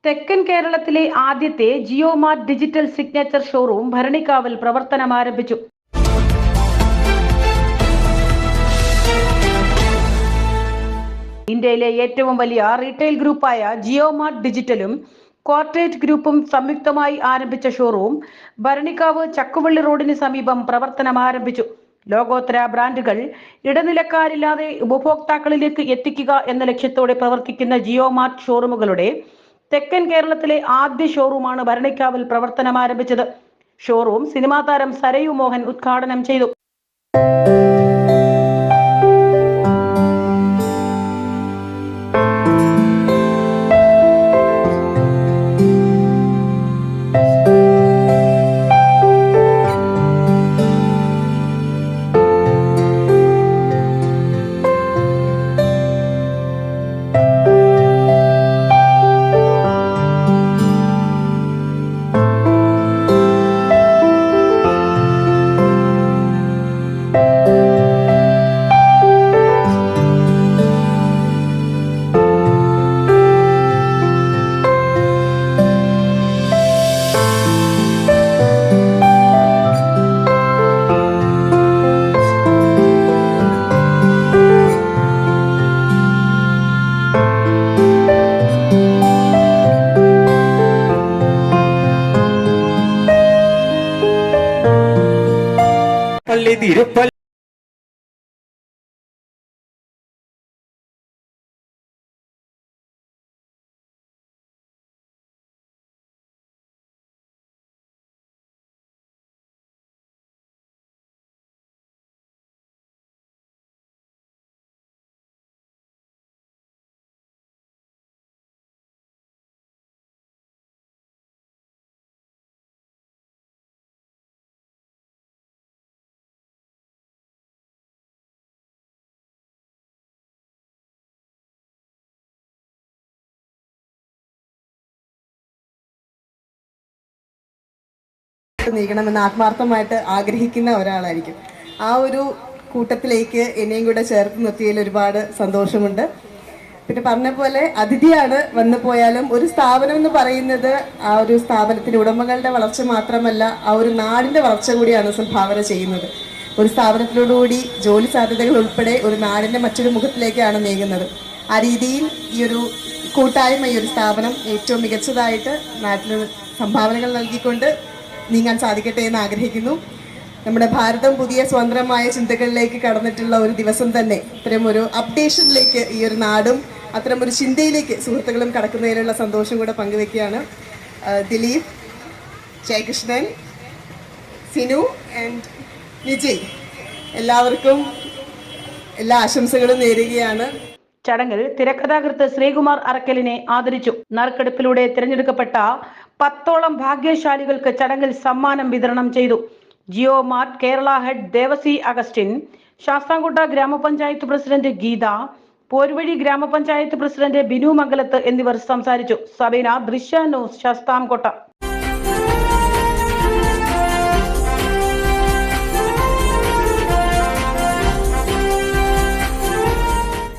തെക്കൻ കേരളത്തിലെ ആദ്യത്തെ ജിയോമാർട്ട് ഡിജിറ്റൽ സിഗ്നേച്ചർ ഷോറൂം ഭരണിക്കാവിൽ പ്രവർത്തനം ആരംഭിച്ചു. ഇന്ത്യയിലെ ഏറ്റവും വലിയ റീറ്റെയിൽ ഗ്രൂപ്പായ ജിയോമാർട്ട് ഡിജിറ്റലും കോർപ്പറേറ്റ് ഗ്രൂപ്പും സംയുക്തമായി ആരംഭിച്ച ഷോറൂം ഭരണിക്കാവ് ചക്കുവള്ളി റോഡിന് സമീപം പ്രവർത്തനം ആരംഭിച്ചു. ലോകോത്തര ബ്രാൻഡുകൾ ഇടനിലക്കാരില്ലാതെ ഉപഭോക്താക്കളിലേക്ക് എത്തിക്കുക എന്ന ലക്ഷ്യത്തോടെ പ്രവർത്തിക്കുന്ന ജിയോമാർട്ട് ഷോറൂമുകളുടെ തെക്കൻ കേരളത്തിലെ ആദ്യ ഷോറൂമാണ് ഭരണിക്കാവിൽ പ്രവർത്തനം ആരംഭിച്ചത്. ഷോറൂം സിനിമാ താരം സരയു മോഹൻ ഉദ്ഘാടനം ചെയ്തു. പള്ളി തിരുപ്പള്ളി നീക്കണമെന്ന് ആത്മാർത്ഥമായിട്ട് ആഗ്രഹിക്കുന്ന ഒരാളായിരിക്കും. ആ ഒരു കൂട്ടത്തിലേക്ക് എന്നെയും കൂടെ ചേർത്ത് നിർത്തിയതിൽ ഒരുപാട് സന്തോഷമുണ്ട്. പിന്നെ പറഞ്ഞ പോലെ അതിഥിയാണ് വന്നു പോയാലും ഒരു സ്ഥാപനം എന്ന് പറയുന്നത് ആ ഒരു സ്ഥാപനത്തിന്റെ ഉടമകളുടെ വളർച്ച മാത്രമല്ല, ആ ഒരു നാടിന്റെ വളർച്ച കൂടിയാണ് സംഭാവന ചെയ്യുന്നത്. ഒരു സ്ഥാപനത്തിലോടുകൂടി ജോലി സാധ്യതകൾ ഉൾപ്പെടെ ഒരു നാടിന്റെ മറ്റൊരു മുഖത്തിലേക്കാണ് നീങ്ങുന്നത്. ആ രീതിയിൽ ഈ ഒരു കൂട്ടായ്മ, ഈ ഒരു സ്ഥാപനം ഏറ്റവും മികച്ചതായിട്ട് നാട്ടിൽ സംഭാവനകൾ നൽകിക്കൊണ്ട് നീങ്ങാൻ സാധിക്കട്ടെ എന്ന് ആഗ്രഹിക്കുന്നു. നമ്മുടെ ഭാരതം പുതിയ സ്വതന്ത്രമായ ചിന്തകളിലേക്ക് കടന്നിട്ടുള്ള ഒരു ദിവസം തന്നെ ഇത്തരം ഒരു അപ്ഡേഷനിലേക്ക് ഈ ഒരു നാടും അത്തരം ഒരു ചിന്തയിലേക്ക് സുഹൃത്തുക്കളും കടക്കുന്നതിലുള്ള സന്തോഷം കൂടെ പങ്കുവെക്കുകയാണ്. ദിലീപ്, ജയകൃഷ്ണൻ, സിനു ആൻഡ് വിജയ്, എല്ലാവർക്കും എല്ലാ ആശംസകളും നേരുകയാണ്. ചടങ്ങിൽ തിരക്കഥാകൃത്ത് ശ്രീകുമാർ അറക്കലിനെ ആദരിച്ചു. നറുക്കെടുപ്പിലൂടെ തിരഞ്ഞെടുക്കപ്പെട്ട 10ഓളം ഭാഗ്യശാലികൾക്ക് ചടങ്ങിൽ സമ്മാനം വിതരണം ചെയ്തു. ജിയോമാർട്ട് കേരള ഹെഡ് ദേവസി അഗസ്റ്റിൻ, ശാസ്താംകോട്ട ഗ്രാമപഞ്ചായത്ത് പ്രസിഡന്റ് ഗീത, പോരുവഴി ഗ്രാമപഞ്ചായത്ത് പ്രസിഡന്റ് ബിനു മംഗലത്ത് എന്നിവർ സംസാരിച്ചു. സബീന, ദൃശ്യ ന്യൂസ്, ശാസ്താംകോട്ട.